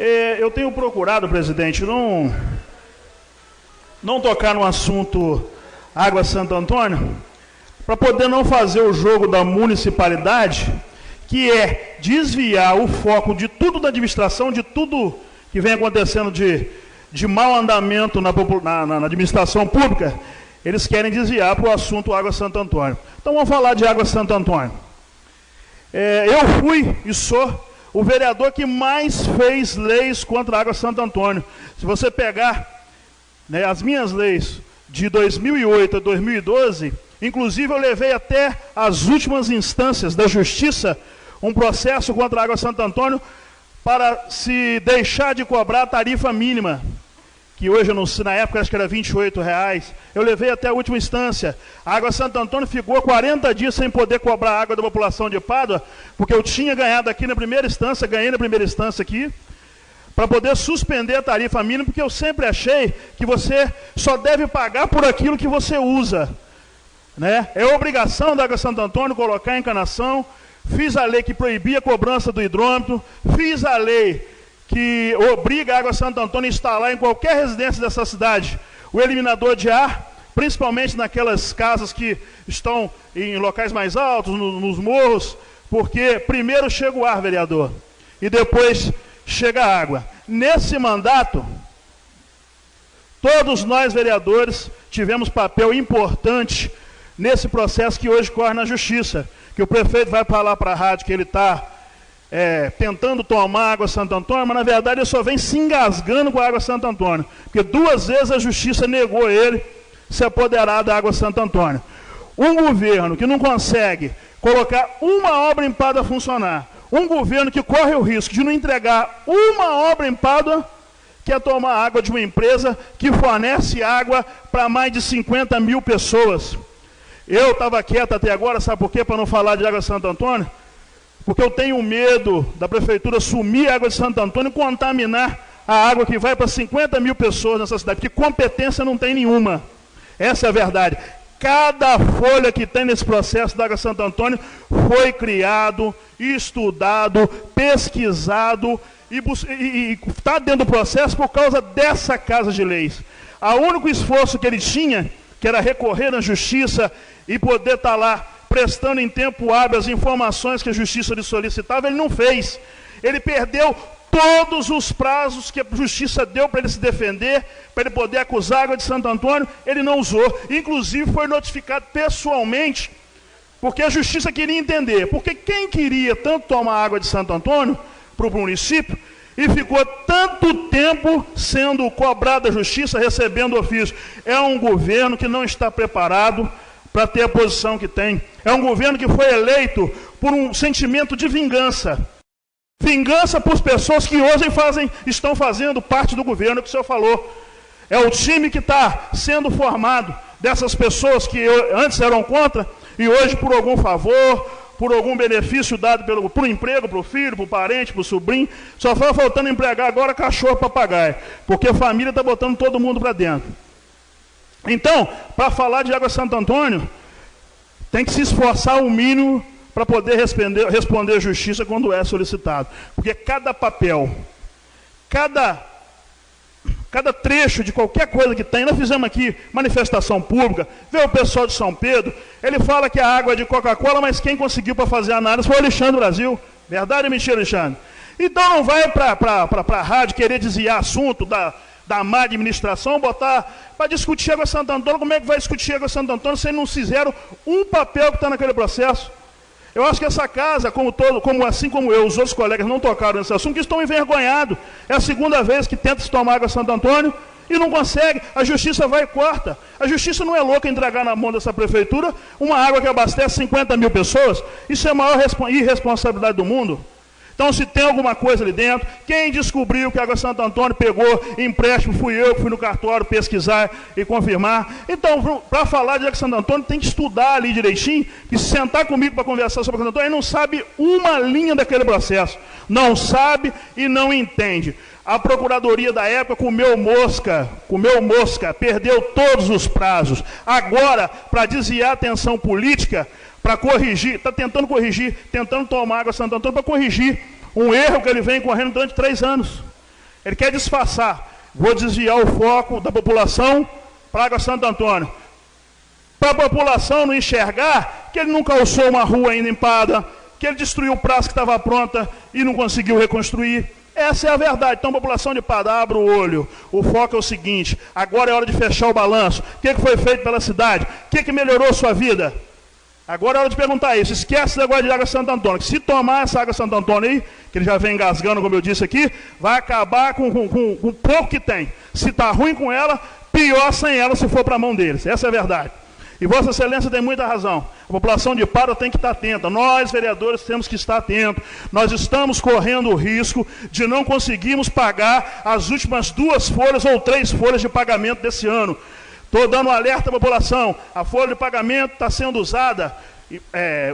Eu tenho procurado, presidente, não tocar no assunto Água Santo Antônio, para poder não fazer o jogo da municipalidade, que é desviar o foco de tudo da administração, de tudo que vem acontecendo de mau andamento na administração pública. Eles querem desviar para o assunto Água Santo Antônio. Então vamos falar de Água Santo Antônio. Eu fui e sou o vereador que mais fez leis contra a Água Santo Antônio. Se você pegar, né, as minhas leis de 2008 a 2012, inclusive eu levei até as últimas instâncias da justiça um processo contra a Água Santo Antônio para se deixar de cobrar a tarifa mínima, que hoje, na época, acho que era R$28. Eu levei até a última instância. A Água Santo Antônio ficou 40 dias sem poder cobrar a água da população de Pádua, porque eu tinha ganhado aqui na primeira instância, ganhei na primeira instância aqui, para poder suspender a tarifa mínima, porque eu sempre achei que você só deve pagar por aquilo que você usa, né? É obrigação da Água Santo Antônio colocar a encanação. Fiz a lei que proibia a cobrança do hidrômetro, fiz a lei que obriga a Água Santo Antônio a instalar em qualquer residência dessa cidade o eliminador de ar, principalmente naquelas casas que estão em locais mais altos, nos morros, porque primeiro chega o ar, vereador, e depois chega a água. Nesse mandato, todos nós, vereadores, tivemos papel importante nesse processo que hoje corre na Justiça, que o prefeito vai falar para a rádio que ele está tentando tomar Água Santo Antônio, mas na verdade ele só vem se engasgando com a Água Santo Antônio, porque 2 vezes a Justiça negou ele se apoderar da Água Santo Antônio. Um governo que não consegue colocar uma obra em Pádua a funcionar, um governo que corre o risco de não entregar uma obra em Pádua, quer tomar água de uma empresa que fornece água para mais de 50 mil pessoas. Eu estava quieto até agora, sabe por quê? Para não falar de Água Santo Antônio, porque eu tenho medo da prefeitura sumir a água de Santo Antônio e contaminar a água que vai para 50 mil pessoas nessa cidade, porque competência não tem nenhuma. Essa é a verdade. Cada folha que tem nesse processo da Água Santo Antônio foi criado, estudado, pesquisado e está dentro do processo por causa dessa Casa de Leis. O único esforço que ele tinha, que era recorrer à Justiça e poder estar lá prestando em tempo hábil as informações que a Justiça lhe solicitava, ele não fez. Ele perdeu todos os prazos que a Justiça deu para ele se defender, para ele poder acusar a Água de Santo Antônio, ele não usou. Inclusive foi notificado pessoalmente, porque a Justiça queria entender, porque quem queria tanto tomar água de Santo Antônio para o município, e ficou tanto tempo sendo cobrado da Justiça, recebendo ofício. É um governo que não está preparado para ter a posição que tem. É um governo que foi eleito por um sentimento de vingança. Vingança por pessoas que hoje estão fazendo parte do governo que o senhor falou. É o time que está sendo formado dessas pessoas que antes eram contra e hoje, por algum favor, por algum benefício dado por emprego, para o filho, para o parente, para o sobrinho, só vai faltando empregar agora cachorro papagaio, porque a família está botando todo mundo para dentro. Então, para falar de Água Santo Antônio, tem que se esforçar o mínimo para poder responder à Justiça quando é solicitado. Porque cada papel, cada trecho de qualquer coisa que tem, nós fizemos aqui manifestação pública, vê o pessoal de São Pedro, ele fala que a água é de Coca-Cola, mas quem conseguiu para fazer a análise foi o Alexandre Brasil. Verdade ou mentira, Alexandre? Então não vai para a rádio querer desviar assunto da má administração, botar para discutir Água Santo Antônio. Como é que vai discutir Água Santo Antônio se eles não fizeram um papel que está naquele processo? Eu acho que essa casa, assim como eu, os outros colegas não tocaram nesse assunto, que estão envergonhados. É a segunda vez que tenta se tomar Água Santo Antônio e não consegue. A Justiça vai e corta. A Justiça não é louca em entregar na mão dessa prefeitura uma água que abastece 50 mil pessoas. Isso é a maior irresponsabilidade do mundo. Então, se tem alguma coisa ali dentro, quem descobriu que a Água Santo Antônio pegou empréstimo, fui eu que fui no cartório pesquisar e confirmar. Então, para falar de Água Santo Antônio, tem que estudar ali direitinho, e sentar comigo para conversar sobre a Água Santo Antônio, ele não sabe uma linha daquele processo. Não sabe e não entende. A Procuradoria da época comeu mosca, perdeu todos os prazos. Agora, para desviar a atenção política, para corrigir, está tentando corrigir, tentando tomar Água Santo Antônio para corrigir um erro que ele vem correndo durante 3 anos. Ele quer disfarçar. Vou desviar o foco da população para a Água Santo Antônio. Para a população não enxergar que ele não calçou uma rua ainda limpada, que ele destruiu praça que estava pronta e não conseguiu reconstruir. Essa é a verdade. Então, população de Padá, abra o olho. O foco é o seguinte: agora é hora de fechar o balanço. O que foi feito pela cidade? O que melhorou a sua vida? Agora é hora de perguntar isso. Esquece agora de Água Santo Antônio. Se tomar essa Água Santo Antônio aí, que ele já vem engasgando, como eu disse aqui, vai acabar com o pouco que tem. Se está ruim com ela, pior sem ela se for para a mão deles. Essa é a verdade. E Vossa Excelência tem muita razão. A população de Padá tem que estar atenta. Nós, vereadores, temos que estar atentos. Nós estamos correndo o risco de não conseguirmos pagar as últimas 2 folhas ou 3 folhas de pagamento desse ano. Estou dando um alerta à população. A folha de pagamento está sendo usada,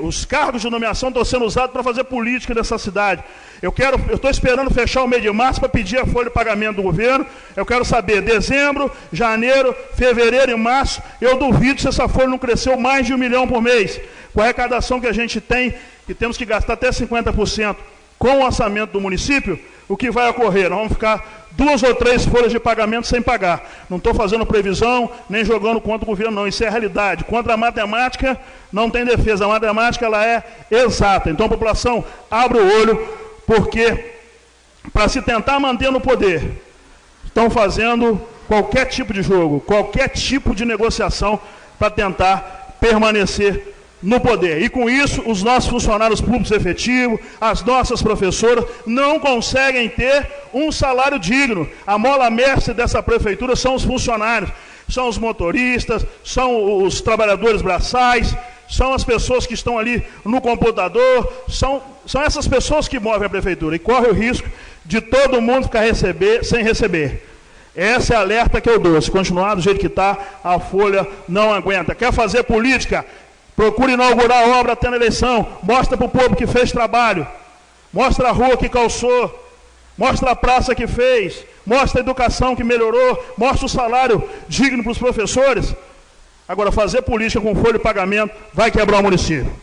os cargos de nomeação estão sendo usados para fazer política nessa cidade. Eu estou esperando fechar o mês de março para pedir a folha de pagamento do governo. Eu quero saber, dezembro, janeiro, fevereiro e março, eu duvido se essa folha não cresceu mais de 1 milhão por mês. Com a arrecadação que a gente tem, que temos que gastar até 50% com o orçamento do município, o que vai ocorrer? Nós vamos ficar 2 ou 3 folhas de pagamento sem pagar. Não estou fazendo previsão, nem jogando contra o governo, não. Isso é a realidade. Contra a matemática, não tem defesa. A matemática, ela é exata. Então, a população, abre o olho, porque, para se tentar manter no poder, estão fazendo qualquer tipo de jogo, qualquer tipo de negociação para tentar permanecer no poder. E com isso, os nossos funcionários públicos efetivos, as nossas professoras, não conseguem ter um salário digno. A mola mestre dessa prefeitura são os funcionários, são os motoristas, são os trabalhadores braçais, são as pessoas que estão ali no computador, são essas pessoas que movem a prefeitura. E corre o risco de todo mundo ficar sem receber. Essa é a alerta que eu dou. Se continuar do jeito que está, a folha não aguenta. Quer fazer política? Procure inaugurar a obra até na eleição. Mostra para o povo que fez trabalho. Mostra a rua que calçou. Mostra a praça que fez. Mostra a educação que melhorou. Mostra o salário digno para os professores. Agora, fazer política com folha de pagamento vai quebrar o município.